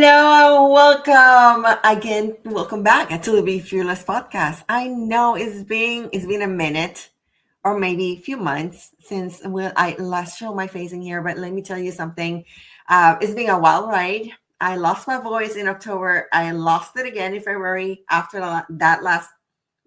Hello, welcome again. Welcome back to the Be Fearless podcast. I know it's been a minute or maybe a few months since I last showed my face in here, but let me tell you something. It's been a while, right? I lost my voice in October. I lost it again in February after that last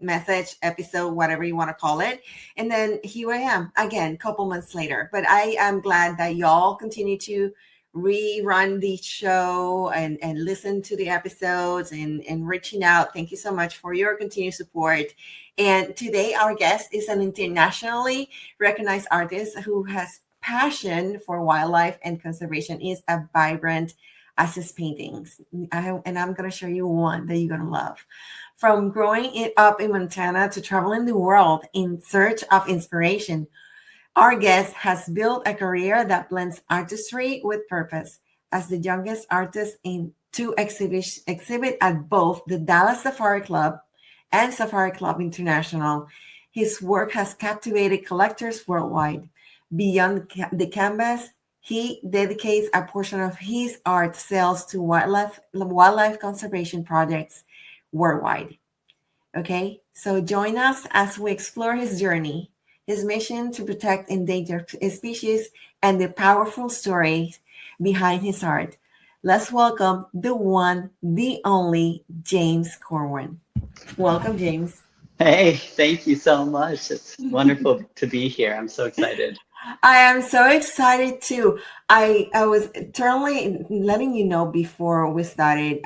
message episode, whatever you want to call it. And then here I am again, a couple months later. But I am glad that y'all continue to rerun the show and listen to the episodes and reaching out. Thank you so much for your continued support. And today our guest is an internationally recognized artist who has passion for wildlife and conservation, is a vibrant as his paintings. And I'm going to show you one that you're going to love. From growing it up in Montana to traveling the world in search of inspiration, our guest has built a career that blends artistry with purpose. As the youngest artist in to exhibit at both the Dallas Safari Club and Safari Club International, his work has captivated collectors worldwide. Beyond the canvas, he dedicates a portion of his art sales to wildlife conservation projects worldwide. Okay, so join us as we explore his journey, his mission to protect endangered species, and the powerful stories behind his art. Let's welcome the one, the only James Corwin. Welcome, James. Hey, thank you so much. It's wonderful to be here. I'm so excited. I am so excited too. I was eternally letting you know before we started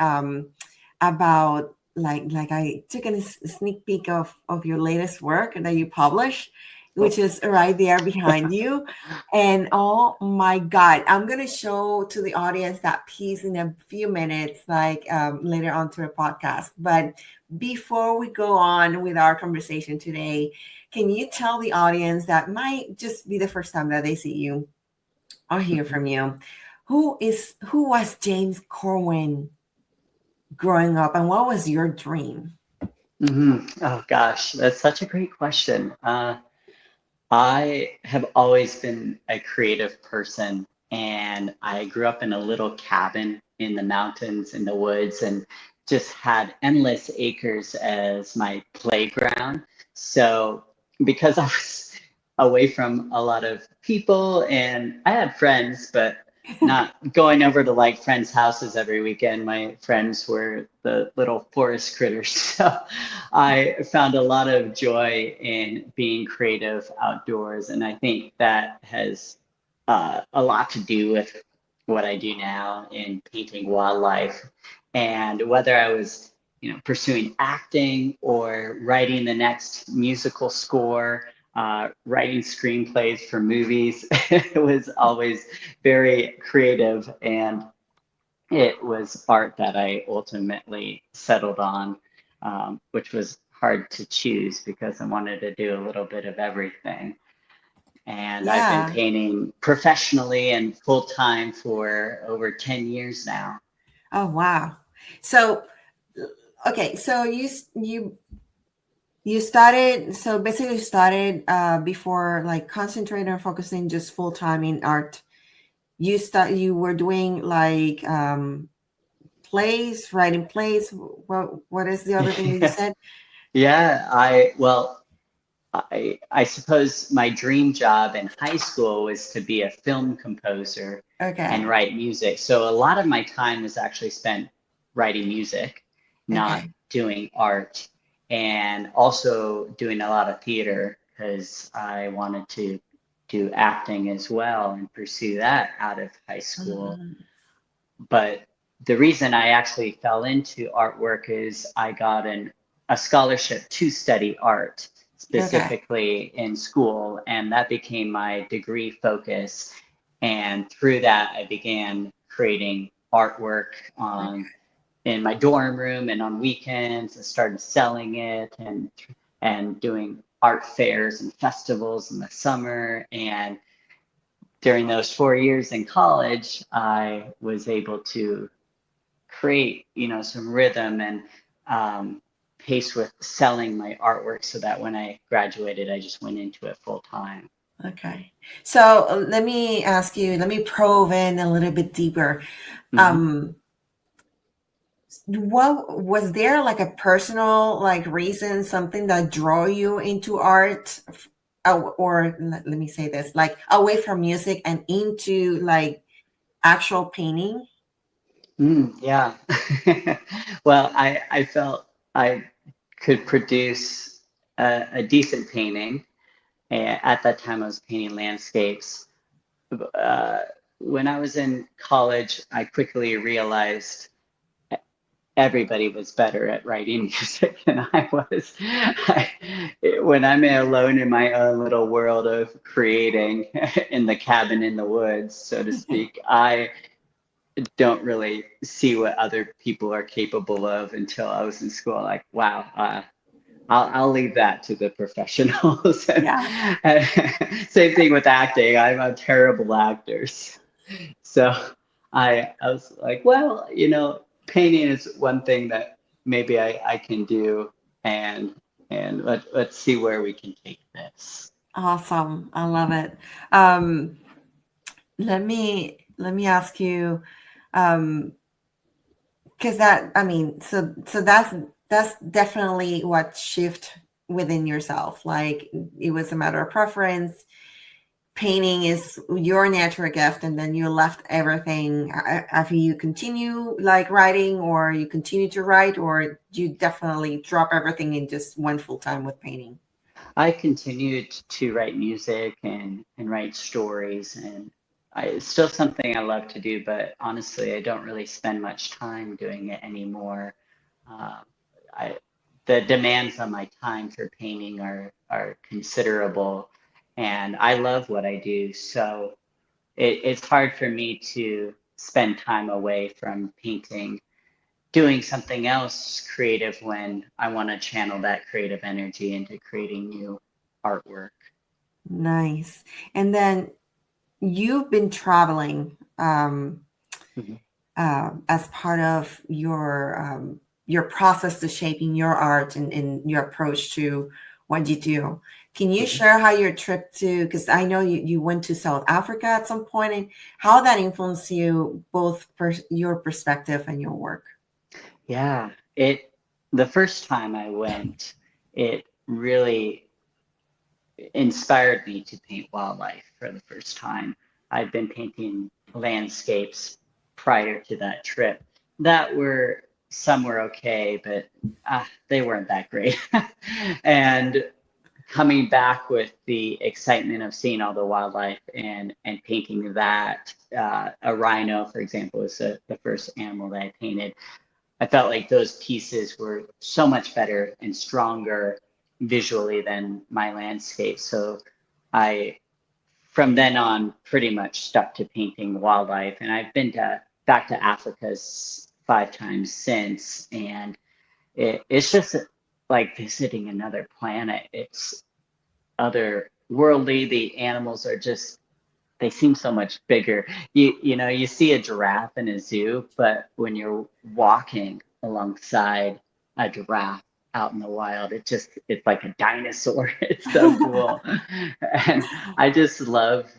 about like I took a sneak peek of your latest work that you published, which is right there behind you. And oh my God, I'm gonna show to the audience that piece in a few minutes, like later on to a podcast. But before we go on with our conversation today, can you tell the audience that might just be the first time that they see you or hear from you, who was James Corwin growing up, and what was your dream? Oh gosh, that's such a great question. I have always been a creative person, and I grew up in a little cabin in the mountains, in the woods, and just had endless acres as my playground. So, because I was away from a lot of people and I had friends, but not going over to like friends' houses every weekend. My friends were the little forest critters. So I found a lot of joy in being creative outdoors. And I think that has a lot to do with what I do now in painting wildlife. And whether I was, pursuing acting or writing the next musical score, writing screenplays for movies, it was always very creative. And it was art that I ultimately settled on, which was hard to choose because I wanted to do a little bit of everything. And I've been Yeah. painting professionally and full time for over 10 years now. Oh wow. So okay, so you started, so basically you started before, like concentrating or focusing just full time in art. You were doing like plays, writing plays. What is the other thing that you said? Yeah, I suppose my dream job in high school was to be a film composer and Okay. write music. So a lot of my time was actually spent writing music, not Okay. doing art, and also doing a lot of theater because I wanted to do acting as well and pursue that out of high school. Mhm. But the reason I actually fell into artwork is I got a scholarship to study art, Okay. specifically in school, and that became my degree focus. And through that, I began creating artwork in my dorm room and on weekends. I started selling it and doing art fairs and festivals in the summer. And during those 4 years in college, I was able to create, some rhythm and pace with selling my artwork so that when I graduated, I just went into it full time. Okay. So let me ask you, let me probe in a little bit deeper. Hmm. Um, What was there like a personal like reason, something that draw you into art, or let me say this, like away from music and into like actual painting? Yeah. Well, I felt I could produce a decent painting. And at that time, I was painting landscapes. Uh, when I was in college, I quickly realized everybody was better at writing music than I was. When I'm alone in my own little world of creating in the cabin in the woods, so to speak, I don't really see what other people are capable of until I was in school. Like, wow, I'll leave that to the professionals. Yeah. And same thing with acting. I'm a terrible actor. So I was like, well, painting is one thing that maybe I can do, and let's see where we can take this. Awesome. I love it. Um, let me ask you, um, because that, I mean, so that's definitely what shift within yourself. Like it was a matter of preference. Painting is your natural gift, and then you left everything after you continue like writing, or you continue to write, or you definitely drop everything and just went full time with painting. I continued to write music and write stories, and it's still something I love to do, but honestly, I don't really spend much time doing it anymore. Um, I the demands on my time for painting are considerable, and I love what I do, so it's hard for me to spend time away from painting, doing something else creative when I want to channel that creative energy into creating new artwork. Nice. And then you've been traveling Mhm. as part of your process to shaping your art and your approach to what you do. Can you Mhm. share how your trip to, because I know you went to South Africa at some point, and how that influenced you, both your perspective and your work? Yeah, the first time I went, it really inspired me to paint wildlife for the first time. I'd been painting landscapes prior to that trip that were some were okay, but they weren't that great. And coming back with the excitement of seeing all the wildlife and painting that, a rhino, for example, was the first animal that I painted. I felt like those pieces were so much better and stronger visually than my landscape. So I, from then on, pretty much stuck to painting wildlife. And I've been back to Africa 5 times since, and it's just like visiting another planet. It's otherworldly. The animals are just they seem so much bigger. You see a giraffe in a zoo, but when you're walking alongside a giraffe out in the wild, it's like a dinosaur. It's so cool. And I just love,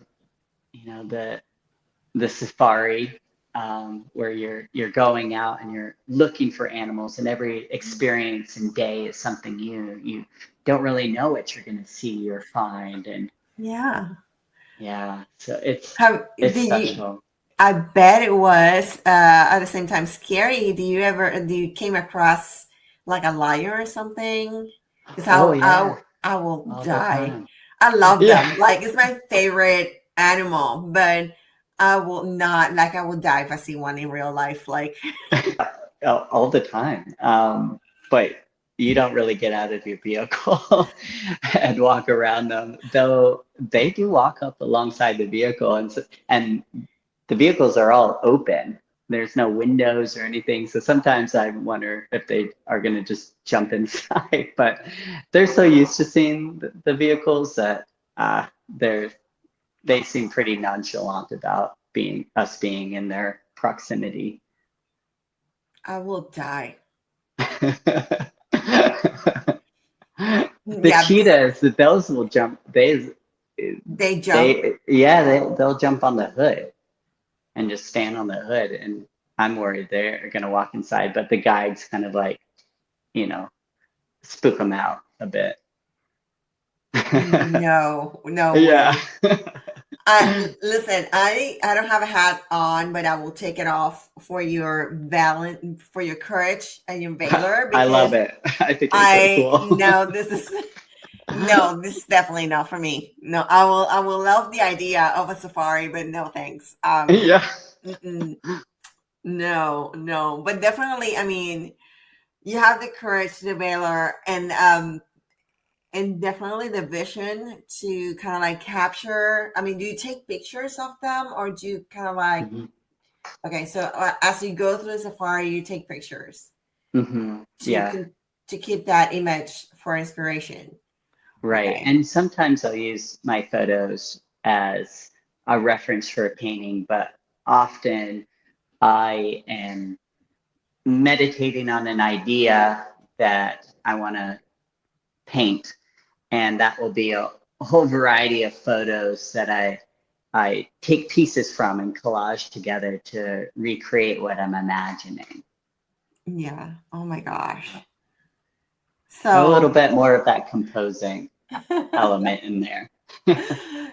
the safari, where you're going out and you're looking for animals, and every experience and day is something new. You don't really know what you're going to see or find, and Yeah. yeah, so How it's did you? special. I bet it was at the same time scary. Do you came across like a lion or something? Because Oh yeah, I will all the die. time. I love Yeah, them. Like it's my favorite animal, but I will not like I will die if I see one in real life. Like all the time. But you don't really get out of your vehicle and walk around them, though they do walk up alongside the vehicle, and the vehicles are all open. There's no windows or anything, so sometimes I wonder if they are going to just jump inside. But they're so used to seeing the vehicles that they're they seem pretty nonchalant about being in their proximity. I will die. The Yeah, cheetahs, those will jump. they jump. They'll jump on the hood and just stand on the hood. And I'm worried they're going to walk inside, but the guides kind of like, you know, spook them out a bit. No, no Yeah. way. Listen, I don't have a hat on, but I will take it off for your for your courage and your valor, I love because it. I think it's so I cool. know this is no, this is definitely not for me. No, I will love the idea of a safari, but no thanks. Yeah. Mm-mm, no, no, but definitely, I mean, you have the courage, the valor, and definitely the vision to kind of like capture. I mean, do you take pictures of them, or do you kind of like, Hmm. okay, so as you go through the safari, you take pictures Hmm. to Yeah. to keep that image for inspiration. Right. Okay. And sometimes I'll use my photos as a reference for a painting, but often I am meditating on an idea that I want to paint, and that will be a whole variety of photos that I take pieces from and collage together to recreate what I'm imagining. Yeah. Oh my gosh. A little So, bit more of that composing element in there.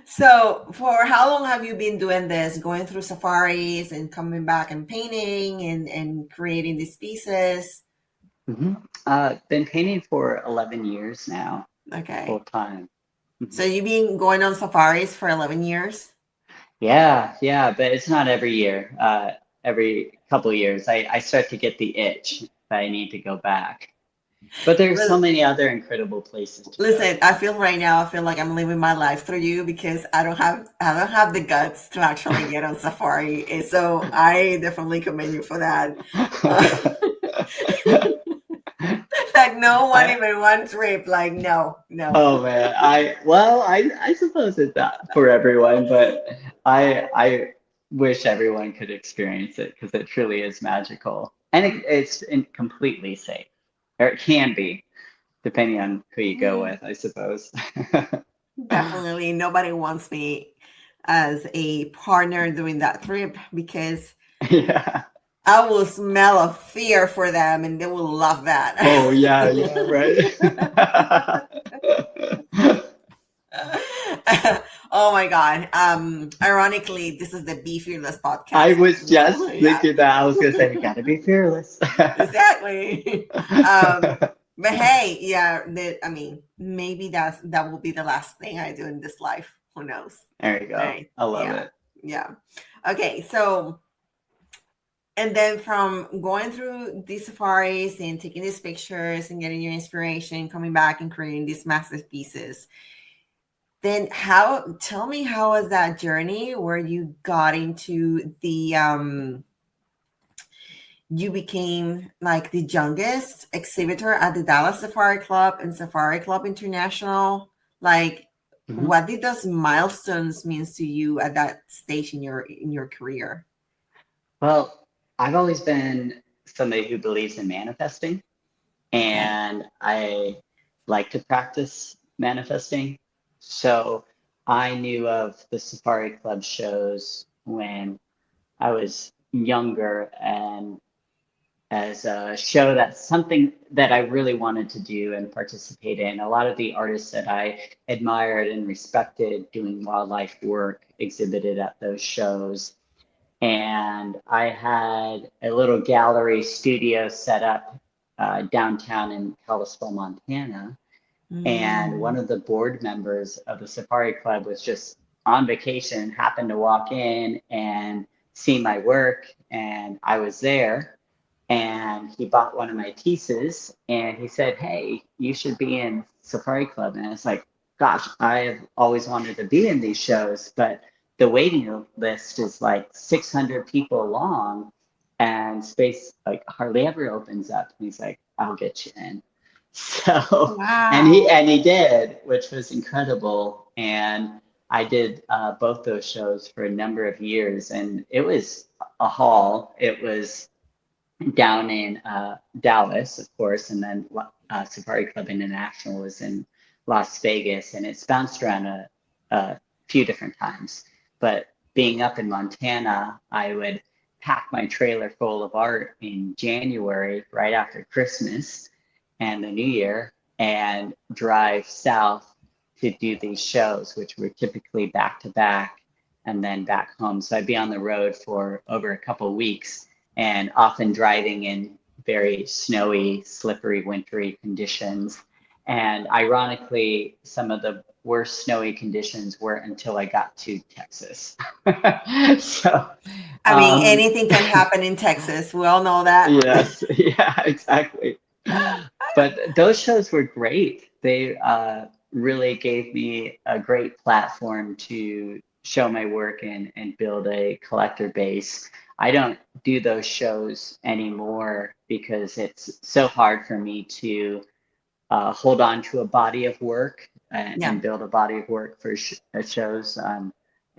so for how long have you been doing this, going through safaris and coming back and painting and creating these pieces? Hmm. Been painting for 11 years now, full Okay. time. So Mhm. you've been going on safaris for 11 years? Yeah, yeah, but it's not every year. Every couple years, I start to get the itch that I need to go back. But there's so Li- many other incredible places to go. Listen, I feel right now, I feel like I'm living my life through you, because I don't have the guts to actually get on safari. And so I definitely commend you for that. Like no one, I, even one trip, like no, no. oh man, I suppose it's not for everyone, but I wish everyone could experience it because it truly is magical, and it's completely safe, or it can be, depending on who you go Mm, with, I suppose. definitely nobody wants me as a partner during that trip, because Yeah. I will smell a fear for them and they will love that. Oh yeah, yeah, right. Oh my God. Ironically, this is the Be Fearless I podcast. was No, just yeah, thinking that. I was gonna say, you gotta be fearless. exactly. But hey, yeah, I mean, maybe that will be the last thing I do in this life. Who knows? There you go. Right. I love Yeah. it. Yeah. Okay. So, and then from going through these safaris and taking these pictures and getting your inspiration, coming back and creating these massive pieces, then how, tell me, how was that journey where you got into the, you became like the youngest exhibitor at the Dallas Safari Club and Safari Club International? Like, Mhm. what did those milestones means to you at that stage in your career? Well, I've always been somebody who believes in manifesting, Okay. and I like to practice manifesting. So I knew of the Safari Club shows when I was younger, and as a show that's something that I really wanted to do and participate in. A lot of the artists that I admired and respected doing wildlife work exhibited at those shows. And I had a little gallery studio set up downtown in Kalispell, Montana. And one Mm. of the board members of the Safari Club was just on vacation, happened to walk in and see my work, and I was there. And he bought one of my pieces, and he said, "Hey, you should be in Safari Club." And it's like, gosh, I have always wanted to be in these shows, but the waiting list is like 600 people long, and space like hardly ever opens up. And he's like, "I'll get you in." So, Wow. and he did, which was incredible. And I did both those shows for a number of years, and it was a haul. It was down in Dallas, of course, and then Safari Club International was in Las Vegas, and it's bounced around a few different times. But being up in Montana, I would pack my trailer full of art in January, right after Christmas and the New Year, and drive south to do these shows, which were typically back to back and then back home. So I'd be on the road for over a couple of weeks and often driving in very snowy, slippery, wintry conditions. And ironically, some of the worst snowy conditions were until I got to Texas. So, I mean, anything can happen in Texas. We all know that. yes, yeah, exactly. But those shows were great. They really gave me a great platform to show my work and build a collector base. I don't do those shows anymore because it's so hard for me to hold on to a body of work Yeah. and build a body of work for shows.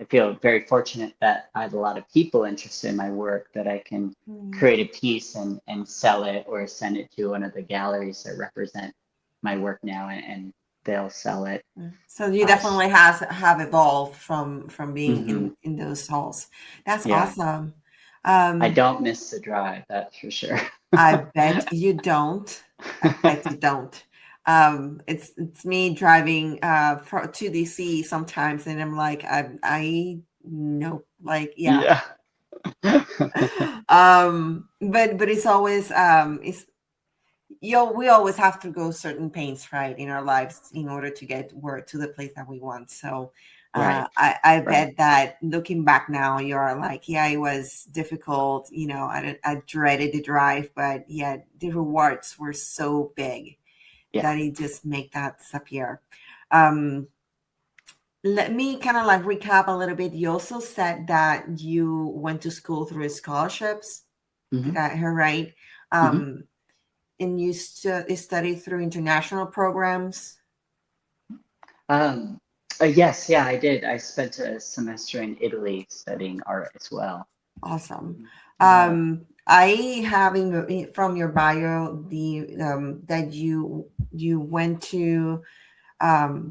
I feel very fortunate that I have a lot of people interested in my work that I can Mm. create a piece and sell it or send it to one of the galleries that represent my work now and they'll sell it. So you Uh, definitely have evolved from being mhm. in those halls. That's Yeah, awesome. I Um, don't miss the drive, that's for sure. I bet you don't. I bet you don't. It's me driving to DC sometimes, and I'm like, I know, like, yeah. Yeah. But it's always it's we always have to go certain pains, right, in our lives in order to get word to the place that we want. So Right, I right. bet that looking back now, you're like, yeah, it was difficult. I dreaded the drive, but yeah, the rewards were so big Yeah. that it just make that disappear. Um, Let me kind of like recap a little bit. You also said that you went to school through scholarships. Did Hmm. I hear right? Hmm. Um, and you studied through international programs. Um, yes, yeah, I did. I spent a semester in Italy studying art as well. Awesome. Yeah. I having from your bio the that you went to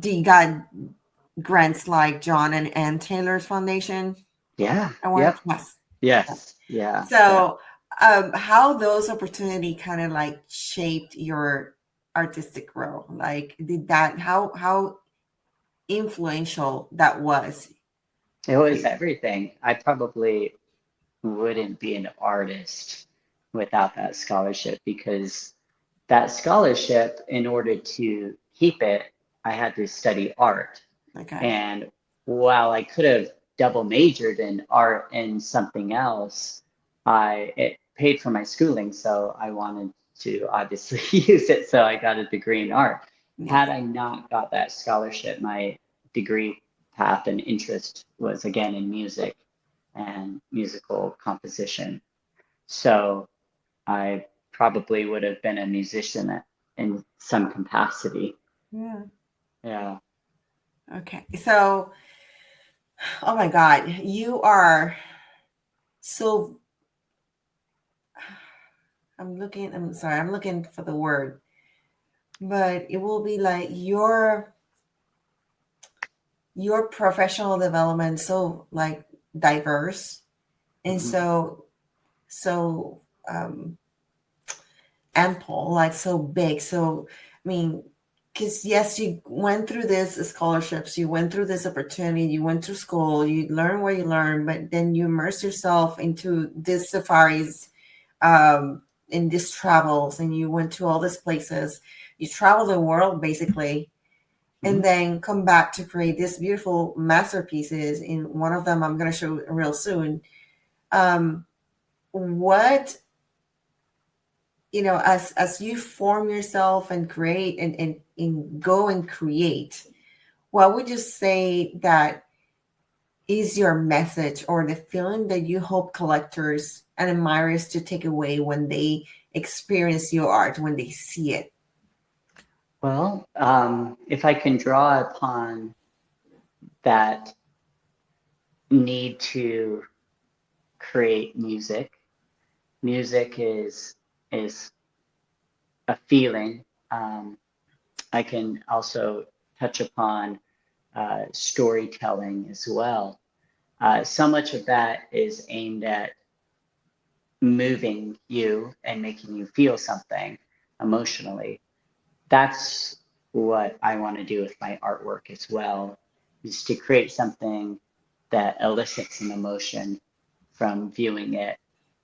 you got grants like John and Ann Taylor's Foundation Yeah. award. Yep. Yes. Yes. Yes. Yeah. Yeah. So how those opportunity kind of like shaped your artistic growth? Like did that how influential that was It for was you? everything. I probably wouldn't be an artist without that scholarship because that scholarship, in order to keep it, I had to study art. Okay. And while I could have double majored in art and something else, it paid for my schooling, so I wanted to obviously use it. So I got a degree in art. Yes. Had I not got that scholarship, my degree path and interest was again in music and musical composition. So I probably would have been a musician in some capacity. Yeah. Yeah. Okay. So, oh my God, you are so. I'm sorry. I'm looking for the word, but it will be like your professional development so like diverse and Mhm. so um ample, like so big. So, I mean, because yes, you went through this scholarships, you went through this opportunity, you went to school, you learn what you learn, but then you immerse yourself into these safaris, in these travels, and you went to all these places. You travel the world basically, and Mhm. then come back to create these beautiful masterpieces. In one of them, I'm going to show real soon. Um, what as you form yourself and create and go and create, what would you say that is your message or the feeling that you hope collectors and admirers to take away when they experience your art, when they see it? Well, if I can draw upon that need to create music, music is a feeling. I can also touch upon storytelling as well. So much of that is aimed at moving you and making you feel something emotionally. That's what I want to do with my artwork as well, is to create something that elicits an emotion from viewing it,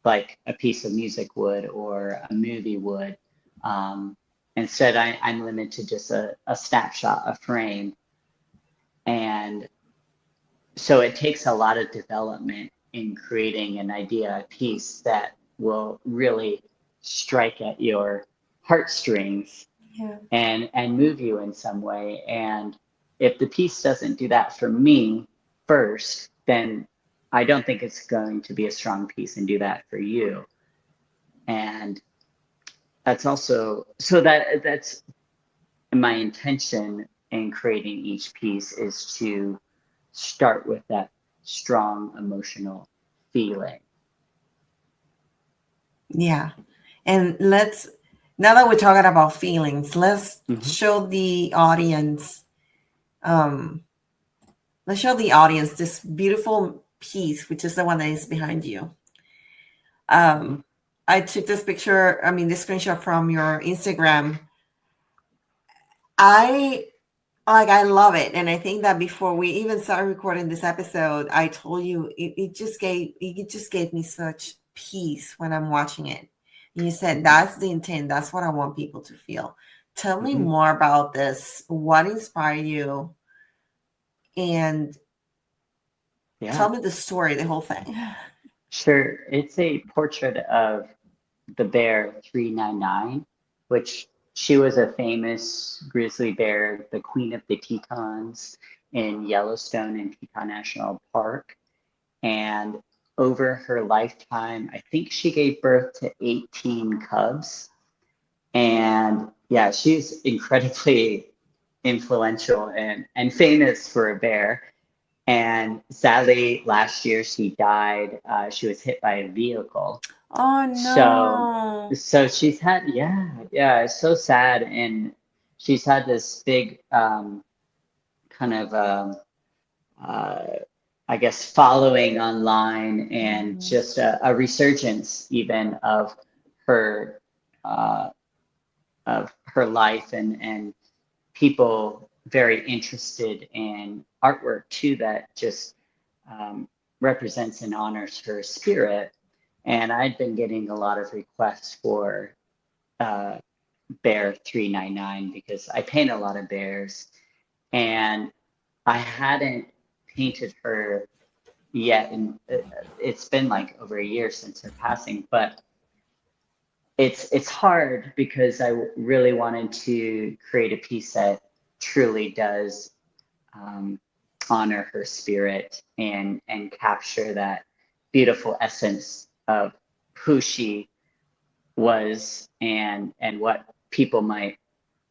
like a piece of music would or a movie would. Um, Instead, I'm limited to just a snapshot, a frame. And so it takes a lot of development in creating an idea, a piece that will really strike at your heartstrings Yeah. and move you in some way. And if the piece doesn't do that for me first, then I don't think it's going to be a strong piece and do that for you. And that's also so that's my intention in creating each piece is to start with that strong emotional feeling. Yeah. And now that we're talking about feelings, Hmm. um, let's show the audience this beautiful piece, which is the one that is behind you. Hmm. Um, I took this picture, I mean, this screenshot from your Instagram. I I love it. And I think that before we even started recording this episode, I told you it just gave me such peace when I'm watching it. And you said Hmm. that's the intent. That's what I want people to feel. Tell me Hmm. more about this. What inspired you? And Yeah, tell me the story, the whole thing. sure. It's a portrait of the bear 399, which she was a famous grizzly bear, the queen of the Tetons in Yellowstone and Teton National Park. And over her lifetime, I think she gave birth to 18 cubs. And yeah, she's incredibly influential and famous for a bear. And sadly, last year she died. She was hit by a vehicle. Oh So, no. so she's had, yeah, it's so sad. And she's had this big kind of, uh, I guess, following online and Mhm. just a resurgence even her, uh, of her life and people very interested in artwork too that just um, represents and honors her spirit. And I'd been getting a lot of requests for uh, Bear 399 because I paint a lot of bears, and I hadn't painted her yet, and it's been like over a year since her passing. But it's hard because I really wanted to create a piece that truly does um, honor her spirit and capture that beautiful essence of who she was and what people might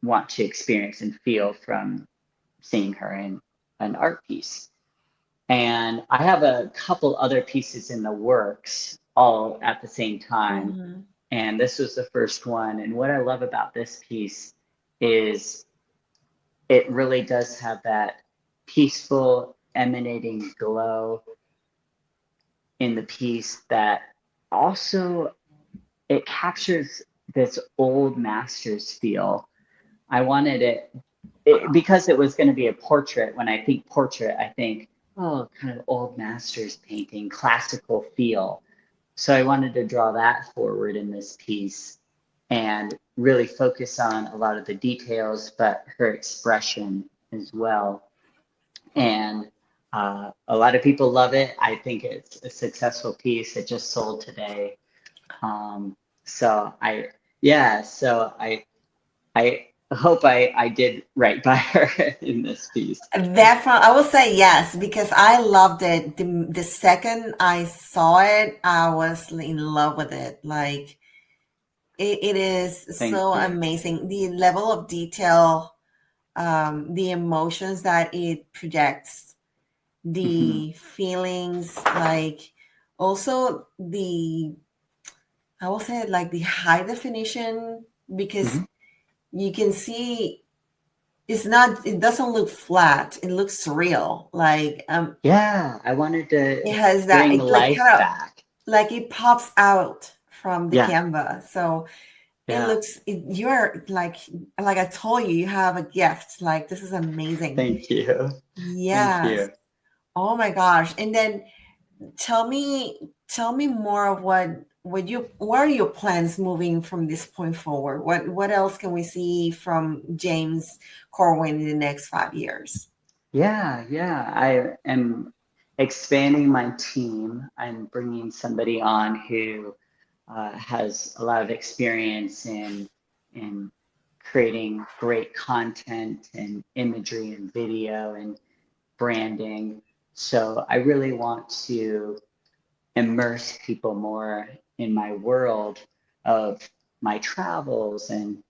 want to experience and feel from seeing her in an art piece. And I have a couple other pieces in the works all at the same time. Mhm. And this was the first one. And what I love about this piece is it really does have that peaceful, emanating glow in the piece that also it captures this old masters feel. I wanted it because it was going to be a portrait. When I think portrait, I think, oh, kind of old masters painting, classical feel. So I wanted to draw that forward in this piece and really focus on a lot of the details, but her expression as well. And a lot of people love it. I think it's a successful piece. It just sold today. Um, so I, yeah, so I hope I did right by her in this piece. Definitely, I will say yes because I loved it. The second I saw it, I was in love with it. Like it is Thank so you. amazing. The level of detail, the emotions that it projects, Hmm. the feelings, like also I will say like the high definition because Hmm. you can see it doesn't look flat. It looks real. Like Yeah, I wanted to it has that bring it like life kind of back. like it pops out from the Yeah, canvas. So it yeah. looks, you're like I told you, you have a gift. Like this is amazing. Thank you. Thank Yes. you. Oh my gosh. And then tell me more of what are your plans moving from this point forward? What else can we see from James Corwin in the next 5 years? Yeah, yeah. I am expanding my team. I'm bringing somebody on who has a lot of experience in creating great content and imagery and video and branding. So I really want to immerse people more in my world of my travels and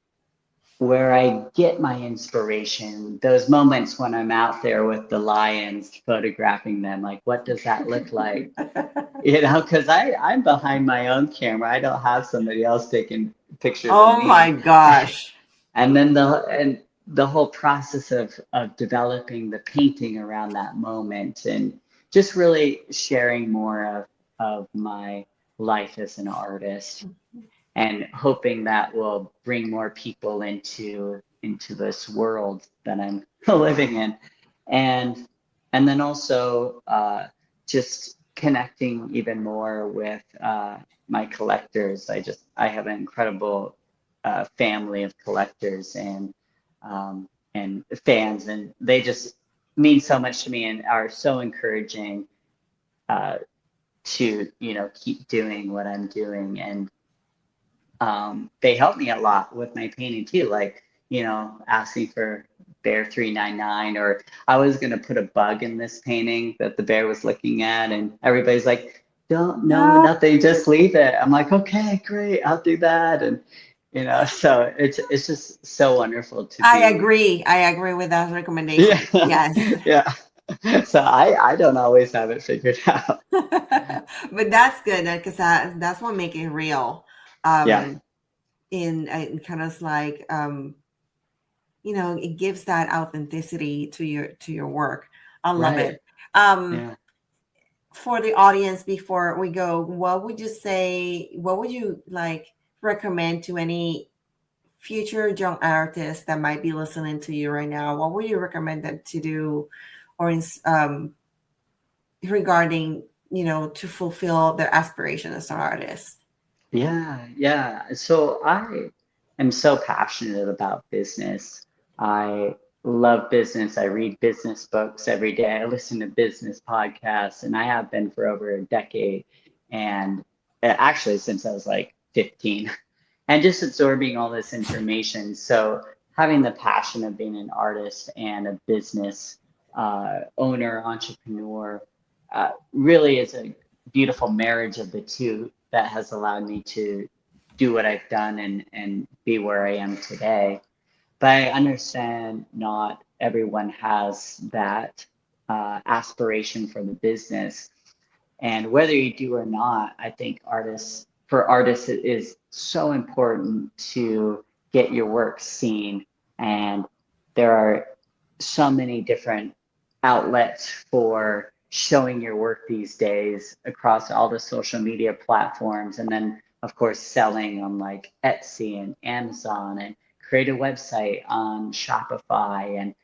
where I get my inspiration, those moments when I'm out there with the lions, photographing them, like what does that look like? You know, because I'm behind my own camera. I don't have somebody else taking pictures of Oh my me. gosh. And then the whole process of developing the painting around that moment and just really sharing more of my life as an artist and hoping that will bring more people into this world that I'm living in, and and then also just connecting even more with my collectors. I have an incredible family of collectors and fans, and they just mean so much to me and are so encouraging uh, to keep doing what I'm doing and they helped me a lot with my painting too, like, asking for bear 399, or I was going to put a bug in this painting that the bear was looking at, and everybody's like, don't, no, No, nothing, just leave it. I'm like, okay, great, I'll do that. And, so it's just so wonderful to I be, agree. I agree with that yeah, recommendation. Yes. yeah. So I don't always have it figured out. But that's good because that's what make it real. Yeah, Um, in kind of like it gives that authenticity to your work. I love right. it. Um, Yeah. for the audience, before we go, what would you say? What would you like recommend to any future young artists that might be listening to you right now? What would you recommend them to do, or regarding to fulfill their aspiration as an artist? Yeah, yeah. So I am so passionate about business. I love business. I read business books every day. I listen to business podcasts, and I have been for over a decade. And actually, since I was like 15, and just absorbing all this information. So having the passion of being an artist and a business owner, entrepreneur, really is a beautiful marriage of the two that has allowed me to do what I've done and be where I am today. But I understand not everyone has that aspiration for the business. And whether you do or not, I think for artists, it is so important to get your work seen. And there are so many different outlets for showing your work these days across all the social media platforms. And then, of course, selling on like Etsy and Amazon, and create a website on Shopify, and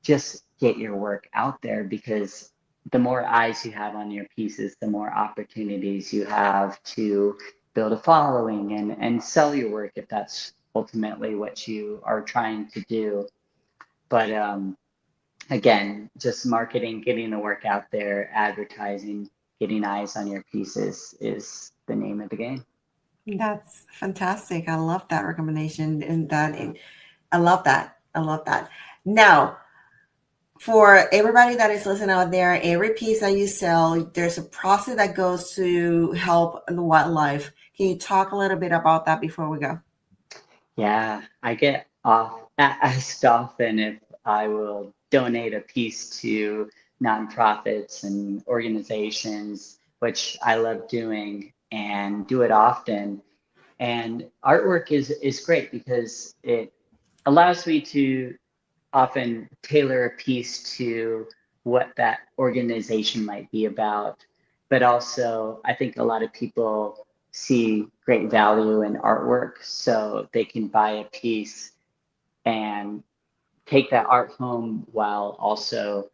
just get your work out there, because the more eyes you have on your pieces, the more opportunities you have to build a following and sell your work if that's ultimately what you are trying to do. But again, just marketing, getting the work out there, advertising, getting eyes on your pieces is the name of the game. That's fantastic. I love that recommendation, and I love that. I love that. Now, for everybody that is listening out there, every piece that you sell, there's a process that goes to help the wildlife. Can you talk a little bit about that before we go? Yeah, I get asked often if I will donate a piece to nonprofits and organizations, which I love doing and do it often. And artwork is great because it allows me to often tailor a piece to what that organization might be about. but also I think a lot of people see great value in artwork, so they can buy a piece and take that art home while also,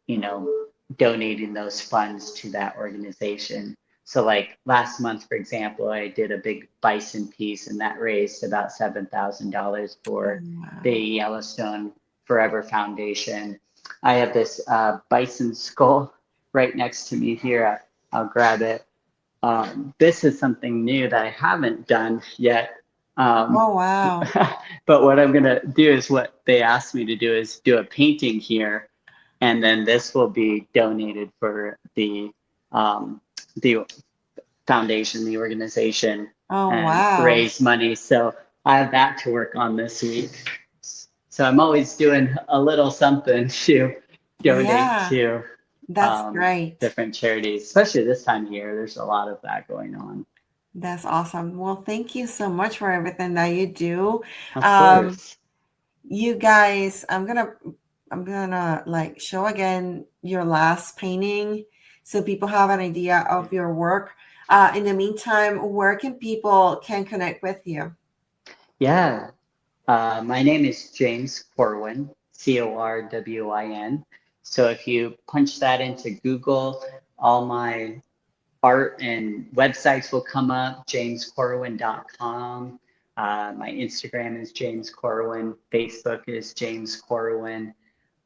you know, donating those funds to that organization. So like last month, for example, I did a big bison piece and that raised about $7,000 Oh, for the wow. Yellowstone Forever Foundation. I have this bison skull right next to me here. I'll grab it. This is something new that I haven't done yet. Um, Oh, wow. but what I'm gonna do is what they asked me to do is do a painting here, and then this will be donated for the foundation, the organization, Oh, and wow. raise money. So I have that to work on this week. So I'm always doing a little something to donate Yeah, to that's great. different charities, especially this time of year. There's a lot of that going on. That's awesome. Well, thank you so much for everything that you do. Of Um, course. you guys, I'm gonna like show again your last painting so people have an idea of your work. In the meantime, where can people can connect with you? Yeah. My name is James Corwin, Corwin. So if you punch that into Google, all my art and websites will come up, jamescorwin.com. My Instagram is James Corwin. Facebook is James Corwin.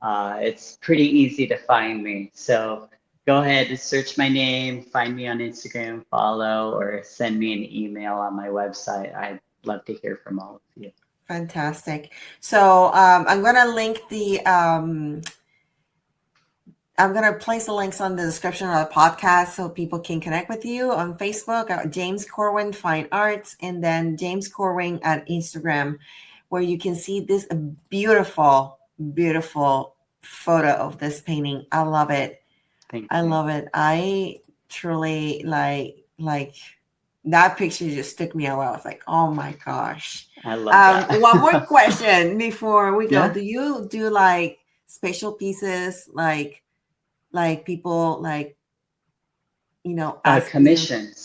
It's pretty easy to find me. So go ahead and search my name, find me on Instagram, follow, or send me an email on my website. I'd love to hear from all of you. Fantastic. So I'm gonna link the I'm going to place the links on the description of the podcast so people can connect with you on Facebook at James Corwin Fine Arts and then James Corwin at Instagram, where you can see this beautiful, beautiful photo of this painting. I love it. Thank I you. love it. I truly like that picture just took me away. I was like, oh my gosh. I love One more that. question before we go. Yeah. Do you do like special pieces like people like ask you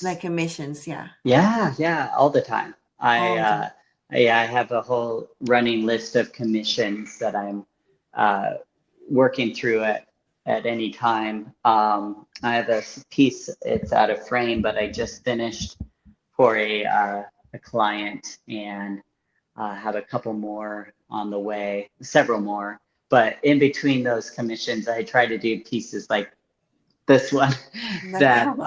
like Commissions. commissions, yeah, Yeah, all the time. all the time. I have a whole running list of commissions that I'm uh, working through at any time. I have a piece, it's out of frame, but I just finished for a client and have a couple more on the way, several more. But in between those commissions, I try to do pieces like this one Like, that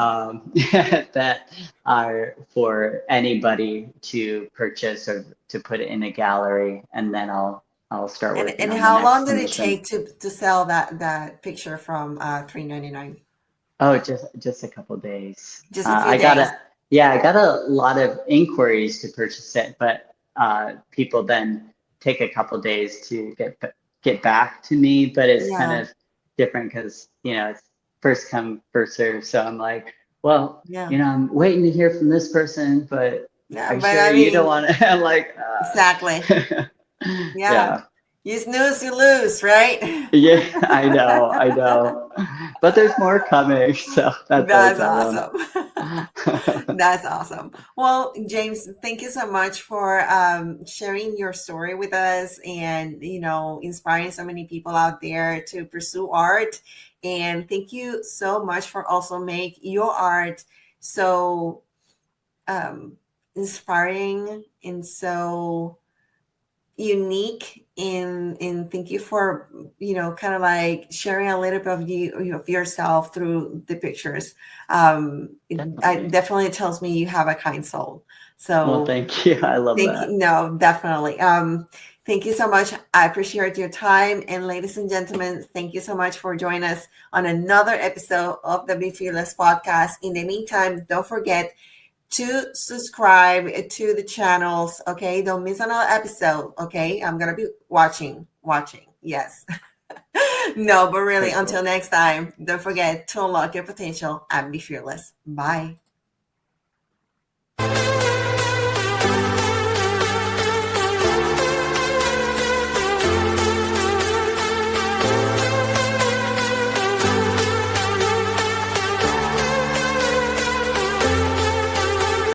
that are for anybody to purchase or to put it in a gallery, and then I'll start working and on the how long next did it commission. take to sell that picture from 399? Oh, just a couple days. Just a few days. I got a lot of inquiries to purchase it, but people then take a couple days to get back to me. But it's kind Yeah, of different because it's first come first serve. So I'm like, well, yeah, I'm waiting to hear from this person, but yeah, are you but sure I you don't mean, want to? I'm like, exactly, yeah, yeah. you snooze you lose, right? Yeah, I know. But there's more coming, so that's always That's awesome. awesome. That's awesome. Well, James, thank you so much for sharing your story with us and, inspiring so many people out there to pursue art. And thank you so much for also make your art so um, inspiring and so unique in thank you for kind of like sharing a little bit of of yourself through the pictures. It Definitely. definitely tells me you have a kind soul, Well, so thank you. I love thank that. you. No, definitely. Thank you so much. I appreciate your time, and ladies and gentlemen, thank you so much for joining us on another episode of the Be Fearless podcast. In the meantime, don't forget to subscribe to the channels. Okay, don't miss another episode. Okay, I'm gonna be watching. Yes. No, but really, Very until cool. next time, don't forget to unlock your potential and be fearless. Bye.